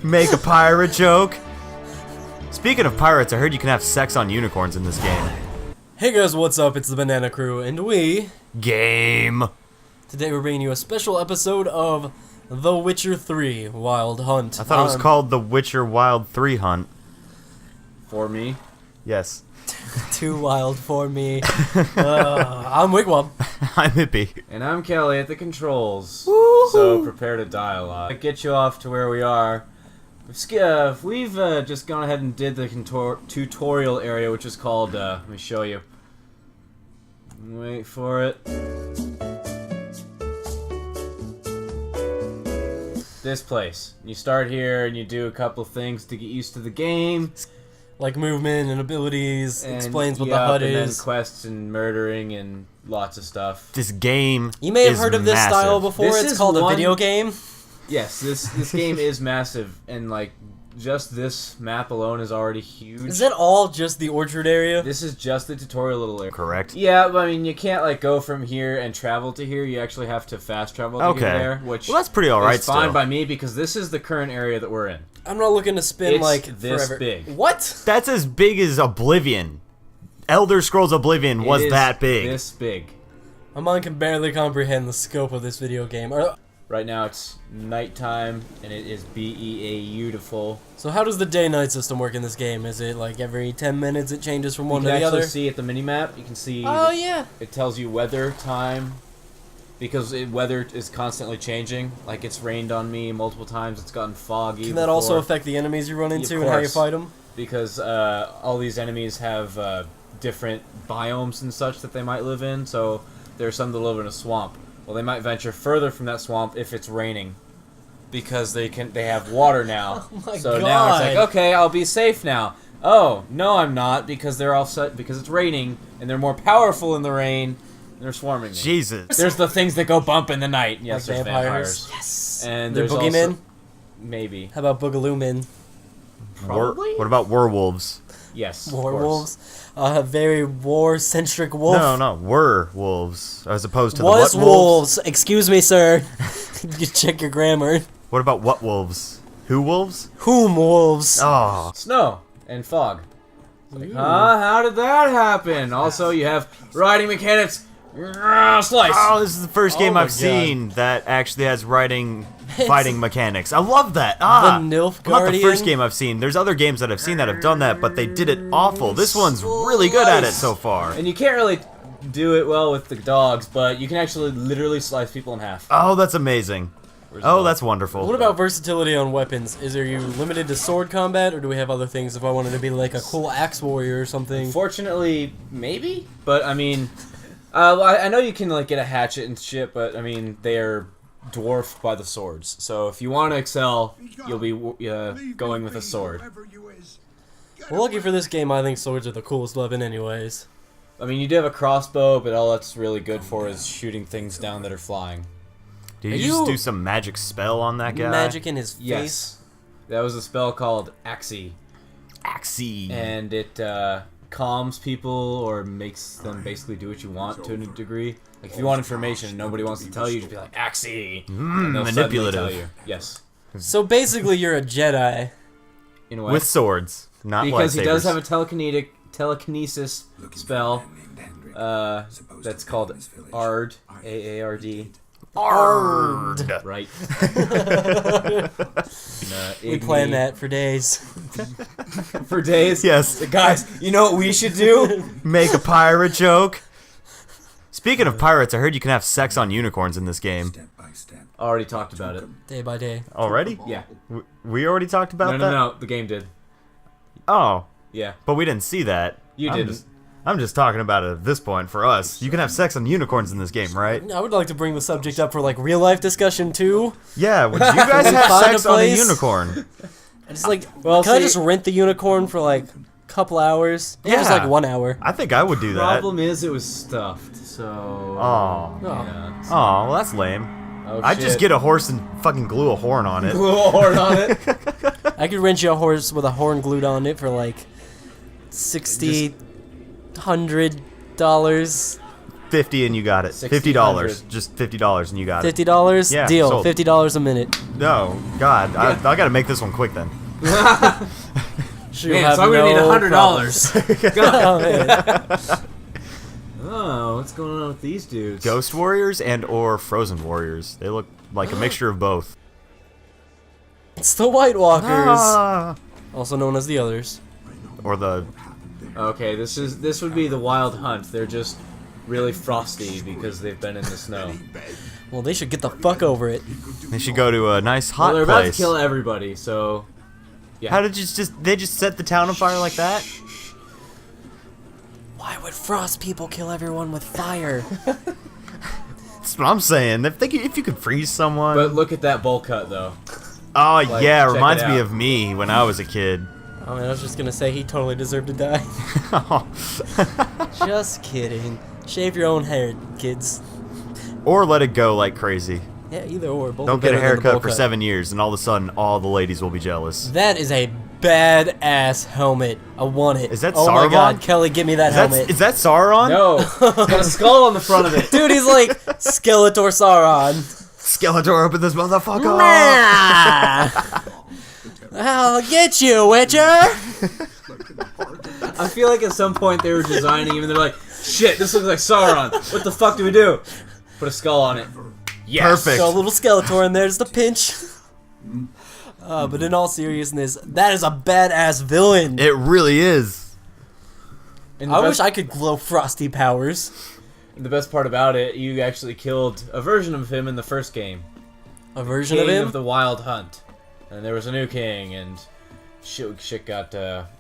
Make a pirate joke. Speaking of pirates, I heard you can have sex on unicorns in this game. Hey guys, what's up? It's the Banana Crew, and Game. today we're bringing you a special episode of The Witcher 3 Wild Hunt. I thought it was called The Witcher Wild 3 Hunt. For me? Yes. Too wild for me. I'm Wigwam. I'm Hippie. And I'm Kelly at the controls. Woo-hoo. So prepare to die a lot. Get you off to where we are. We've just gone ahead and did the tutorial area, which is called, let me show you. Wait for it. This place. You start here and you do a couple things to get used to the game. Like movement and abilities, And, explains what the HUD and is. then quests and murdering and lots of stuff. This game You may have is heard of this massive. style before. This It's is called a one- video game. Yes, this game is massive, and like just this map alone is already huge. Is that all just the orchard area? This is just the tutorial little area. Correct. Yeah, but I mean, you can't like go from here and travel to here. You actually have to fast travel to Okay. get there, which Well, that's pretty alright is fine still. by me because this is the current area that we're in. I'm not looking to spin It's like this forever. big. What? That's as big as Oblivion. Elder Scrolls Oblivion It was is that big. This big. My mind can barely comprehend the scope of this video game. Right now it's nighttime, and it is beautiful. So how does the day-night system work in this game? Is it like every 10 minutes it changes from You one can to the actually other? see at the minimap. You can see. Oh yeah. It tells you weather, time, because weather is constantly changing. Like, it's rained on me multiple times. It's gotten foggy. Can that also before. affect the enemies you run Of into and how you course. fight them? Because all these enemies have different biomes and such that they might live in. So there's some that live in a swamp. Well, they might venture further from that swamp if it's raining, because they have water now. Oh my so God. now it's like, okay, I'll be safe now. Oh no, I'm not, because they're all set because it's raining and they're more powerful in the rain. And they're swarming me. Jesus. There's the things that go bump in the night. Yes, Like there's vampires. Yes. And They're there's boogeymen? also maybe. How about Boogaloo Men? Probably? What about werewolves? Yes. of course. Werewolves? Very war-centric wolf. No, werewolves as opposed to Was the what wolves. wolves. Excuse me, sir. You check your grammar. What about what wolves? Who wolves? Whom wolves? Oh, Snow and fog. How did that happen? Also, you have riding mechanics. Slice. oh, this is the first game my I've God. seen that actually has fighting mechanics. I love that. The Not Nilfgaardian? the first game I've seen. There's other games that I've seen that have done that, but they did it awful. This one's really good at it so far. And you can't really do it well with the dogs, but you can actually literally slice people in half. Oh, that's amazing. Oh, that's wonderful. What about versatility on weapons? Are you limited to sword combat, or do we have other things if I wanted to be like a cool axe warrior or something? Fortunately, maybe. But I mean, I know you can like get a hatchet and shit, but I mean they are dwarfed by the swords. So if you want to excel, you'll be going with a sword. Well, lucky for this game, I think swords are the coolest weapon anyways. I mean, you do have a crossbow, but all that's really good for is shooting things down that are flying. Did Are you just you- do some magic spell on that guy? Magic in his face. Yes, that was a spell called Axie, Axie. and it calms people or makes them basically do what you want to a degree. Like if you want information and nobody wants to tell you, just be like Axie. And they'll suddenly manipulative. tell you. Yes, So basically, you're a Jedi. in a way. With swords, not Because he does lightsabers. have a telekinesis spell that's called Ard, A-A-R-D. Ard. Right. We planned that for days. for days. Yes. Guys, you know what we should do? Make a pirate joke. Speaking of pirates, I heard you can have sex on unicorns in this game. Already talked about it. Day by day. Already? Yeah. We already talked about that? No, the game did. Oh, Yeah. but we didn't see that. You didn't. I'm just talking about it at this point for us. You can have sex on unicorns in this game, right? I would like to bring the subject up for like real life discussion too. Yeah, would you guys have Find a sex on a place. unicorn? It's like, Well, can I see- just rent the unicorn for like a couple hours? Maybe just Yeah. like 1 hour. I think I would do that. Problem is, it was stuffed, so... Oh. Yeah. Oh, well that's lame. Oh, I'd just shit. get a horse and fucking glue a horn on it. Glue a horn on it. I could rent you a horse with a horn glued on it for like $60, $100. $50 and you got it. $50. Just $50 and you got it. $50? Yeah, Deal. sold. $50 a minute. No, God, I gotta make this one quick then. Sure, Man, so I'm gonna need $100. Oh, man. Oh, what's going on with these dudes? Ghost Warriors and or Frozen Warriors. They look like a mixture of both. It's the White Walkers, Ah. also known as the Others. Or the Okay, this would be the Wild Hunt. They're just really frosty because they've been in the snow. Well, they should get the fuck over it. they should go to a nice hot Well, they're about to place. kill everybody, so yeah. How did you they just set the town on fire like that? Why would frost people kill everyone with fire? That's what I'm saying. If you could freeze someone. But look at that bowl cut though. Oh like, yeah, check reminds it me out. of me when I was a kid. Oh man, I was just gonna say he totally deserved to die. Just kidding. Shave your own hair, kids. Or let it go like crazy. Yeah, either or. Both Don't are get a better than the bowl haircut for cut. 7 years, and all of a sudden, all the ladies will be jealous. That is a badass helmet. I want it. Is that Oh my Sauron? god, Kelly, give me that helmet. Is that Sauron? No, it's got a skull on the front of it. Dude, he's like Skeletor Sauron. Skeletor, open this motherfucker! I'll get you, Witcher! I feel like at some point they were designing him and they're like, shit, this looks like Sauron. What the fuck do we do? Put a skull on it. Yes. Perfect. Got a little Skeletor in there just a pinch. But in all seriousness, that is a badass villain. It really is. And I wish I could glow frosty powers. The best part about it, you actually killed a version of him in the first game. A version King of him? of the Wild Hunt. And there was a new king, and shit got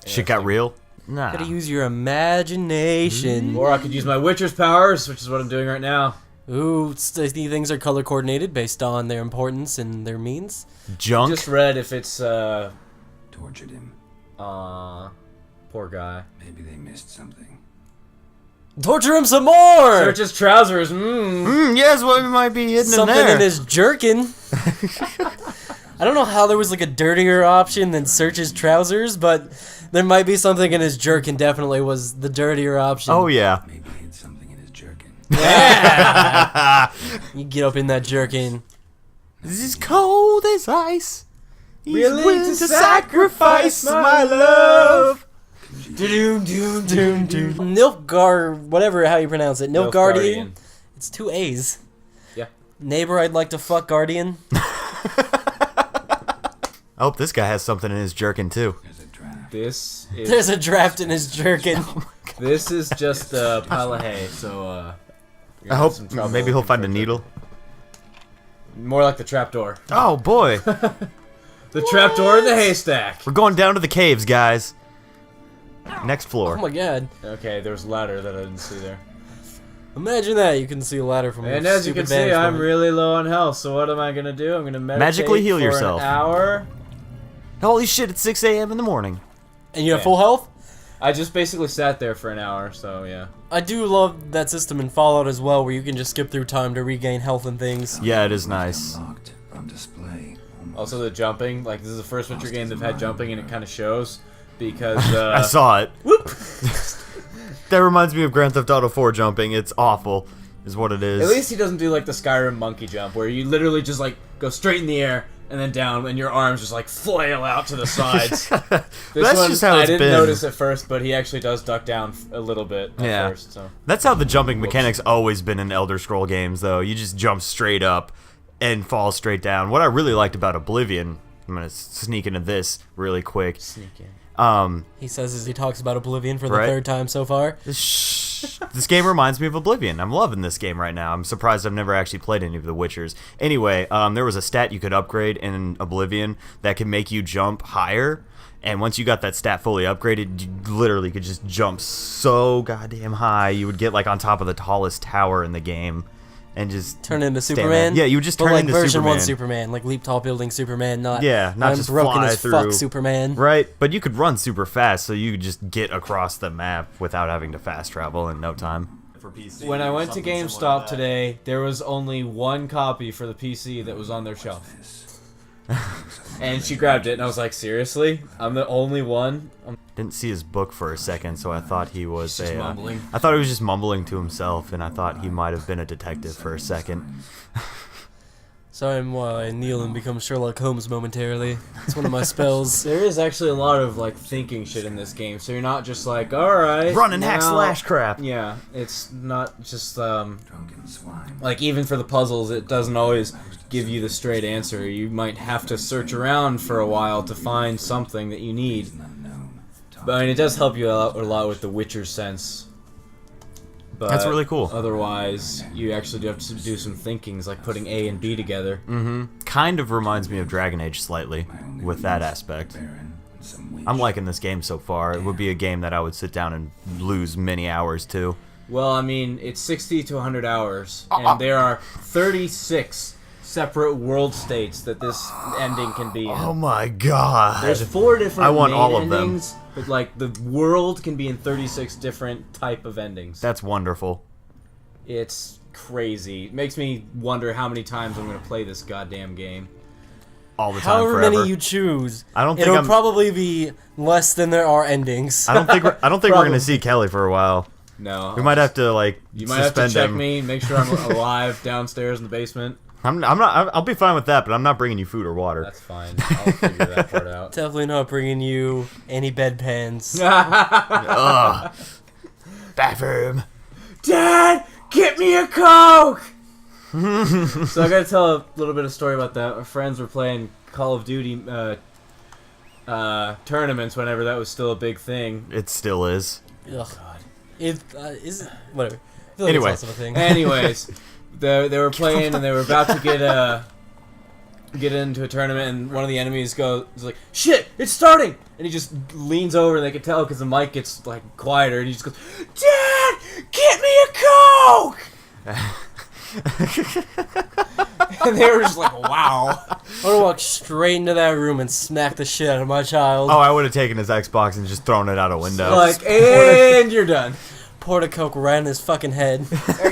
Shit got real? Nah. Gotta use your imagination. Or I could use my Witcher's powers, which is what I'm doing right now. Ooh, these things are color coordinated based on their importance and their means. Junk? Just read if it's Tortured him. poor guy. Maybe they missed something. Torture him some more! Search his trousers. Yes, what might be hidden Something in there? in his jerkin. I don't know how there was like a dirtier option than search his trousers, but there might be something in his jerkin. Definitely was the dirtier option. Oh, yeah. Maybe he hid something in his jerkin. Yeah! You get up in that jerkin. This is cold as ice. He's Willing to sacrifice my love. Nilfgaard, whatever how you pronounce it. Nilfgaardian. It's 2 A's. Yeah. Neighbor, I'd like to fuck Guardian. I hope this guy has something in his jerkin, too. There's a draft. There's a draft in his jerkin. This is just a pile of hay, so I hope maybe he'll find a needle. More like the trapdoor. Oh, boy. The trapdoor in the haystack. We're going down to the caves, guys. Next floor. Oh my god. Okay, there's a ladder that I didn't see there. Imagine that. You can see a ladder from And a as you stupid can see, vantage I'm point. really low on health, so what am I gonna do? I'm gonna meditate Magically heal for yourself. an hour. Holy shit, it's 6 a.m. in the morning. And you have Yeah. full health? I just basically sat there for an hour, so yeah. I do love that system in Fallout as well, where you can just skip through time to regain health and things. Yeah, it is nice. Unlocked on display. Also the jumping, like this is the first Witcher game that's had jumping and it kind of shows because I saw it. whoop. That reminds me of Grand Theft Auto 4 jumping. It's awful, is what it is. At least he doesn't do like the Skyrim monkey jump where you literally just like go straight in the air and then down and your arms just like flail out to the sides. This That's one, just how I it's didn't been. notice at first, but he actually does duck down a little bit at Yeah. first. So That's how the jumping mechanic's always been in Elder Scroll games, though. You just jump straight up and fall straight down. What I really liked about Oblivion, I'm gonna sneak into this really quick. sneak in. He says as he talks about Oblivion for the Right. 3rd time so far. This game reminds me of Oblivion. I'm loving this game right now. I'm surprised I've never actually played any of the Witchers. Anyway, there was a stat you could upgrade in Oblivion that could make you jump higher. And once you got that stat fully upgraded, you literally could just jump so goddamn high. You would get like on top of the tallest tower in the game. And just Turn into stand Superman? there. Yeah, you would just But turn like into version Superman. 1 Superman, like leap tall building Superman, not Yeah, not I'm just broken fly as through. fuck Superman. Right, but you could run super fast, so you could just get across the map without having to fast travel in no time. When I went to GameStop today, there was only one copy for the PC that was on their shelf. And she grabbed it, and I was like, seriously? I'm the only one? Didn't see his book for a second, so I thought he was Just mumbling. I thought he was just mumbling to himself, and I thought he might have been a detective for a second. Sorry, I kneel and become Sherlock Holmes momentarily. It's one of my spells. There is actually a lot of, like, thinking shit in this game, so you're not just like, alright. Run and hack now- slash crap. Yeah, it's not just, Drunken swine. like, even for the puzzles, it doesn't always give you the straight answer. You might have to search around for a while to find something that you need. Unknown. But, I mean, it does help you a lot with the Witcher sense. But That's really cool. Otherwise, you actually do have to do some thinkings, like putting A and B together. Kind of reminds me of Dragon Age slightly, My only with that weakness, aspect. Baron, and some witch. I'm liking this game so far. It would be a game that I would sit down and lose many hours to. Well, I mean, it's 60 to 100 hours, and there are 36 separate world states that this ending can be in. Oh my god. There's 4 different I want main all of them. endings, but like the world can be in 36 different type of endings. That's wonderful. It's crazy. It makes me wonder how many times I'm going to play this goddamn game. All the time, However forever. many you choose, I don't think it'll I'm- probably be less than there are endings. I don't think we're Probably. gonna see Kelly for a while. No. We might have to like You might have to suspend check him. me, make sure I'm alive downstairs in the basement. I'm not. I'll be fine with that, but I'm not bringing you food or water. That's fine. I'll figure that part out. Definitely not bringing you any bedpans. Ugh. Bathroom. Dad, get me a Coke! So I gotta tell a little bit of story about that. Our friends were playing Call of Duty tournaments whenever that was still a big thing. It still is. Ugh. It is whatever. I feel like Anyway. it's also a thing. Anyways, they were playing and they were about to get into a tournament, and one of the enemies goes like, "Shit, it's starting!" And he just leans over, and they can tell because the mic gets like quieter, and he just goes, "Dad, get me a Coke!" And they were just like, "Wow." I would have walked straight into that room and smacked the shit out of my child. Oh, I would have taken his Xbox and just thrown it out a window. Like, and you're done. Poured a Coke right in his fucking head.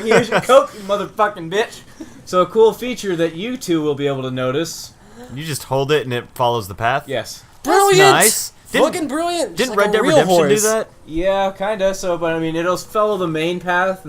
Here's your Coke, you motherfucking bitch. So a cool feature that you two will be able to notice. You just hold it and it follows the path. Yes. Brilliant! nice. Fucking brilliant! Didn't Just Red like Dead a real Redemption do horse. that? Yeah, kinda. So, but I mean, it'll follow the main path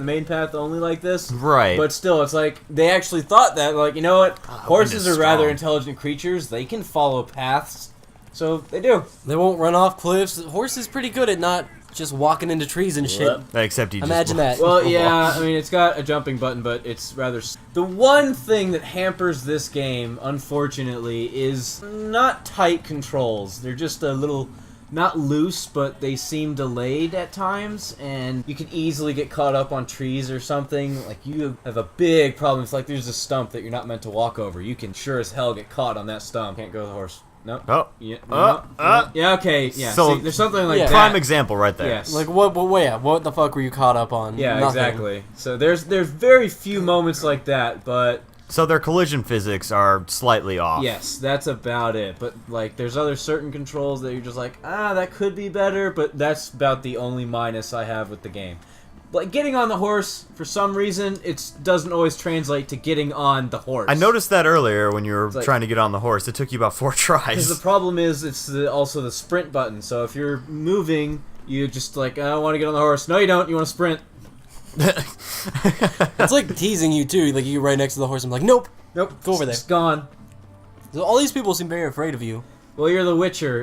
only like this. Right. But still, it's like they actually thought that, like, you know what? Horses is are rather strong. intelligent creatures. They can follow paths, so they do. They won't run off cliffs. The horse is pretty good at not just walking into trees and shit. Yep. Except you just Imagine that. Well, yeah, I mean, it's got a jumping button, but it's rather... The one thing that hampers this game, unfortunately, is not tight controls. They're just a little... Not loose, but they seem delayed at times, and you can easily get caught up on trees or something. Like, you have a big problem. It's like there's a stump that you're not meant to walk over. You can sure as hell get caught on that stump. Can't go to the horse. Nope. Oh. Yeah, yeah, okay, yeah. So- See, there's something like Yeah. that. Prime example right there. Yes. Like what the fuck were you caught up on? Yeah, Nothing. exactly. So there's very few moments like that, but So their collision physics are slightly off. yes, that's about it. But like, there's other certain controls that you're just like, that could be better. But that's about the only minus I have with the game. Like getting on the horse, for some reason, it doesn't always translate to getting on the horse. I noticed that earlier when you were like- trying to get on the horse. It took you about 4 Because tries. the problem is, it's also the sprint button. So if you're moving, you just like, I want to get on the horse. No, you don't. You want to sprint. It's like teasing you too. Like you right next to the horse. I'm like, nope. Nope. Go over there. It's gone. So all these people seem very afraid of you. Well, you're the Witcher.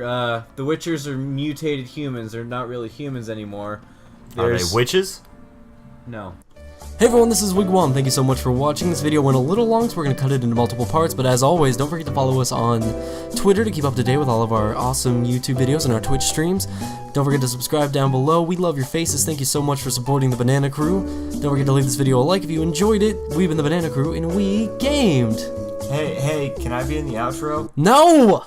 The Witchers are mutated humans. They're not really humans anymore. Are they There's witches? No. Hey everyone, this is Wigwam. Thank you so much for watching. This video went a little long, so we're going to cut it into multiple parts, but as always, don't forget to follow us on Twitter to keep up to date with all of our awesome YouTube videos and our Twitch streams. Don't forget to subscribe down below. We love your faces. Thank you so much for supporting the Banana Crew. Don't forget to leave this video a like if you enjoyed it. We've been the Banana Crew, and we gamed. Hey, can I be in the outro? No!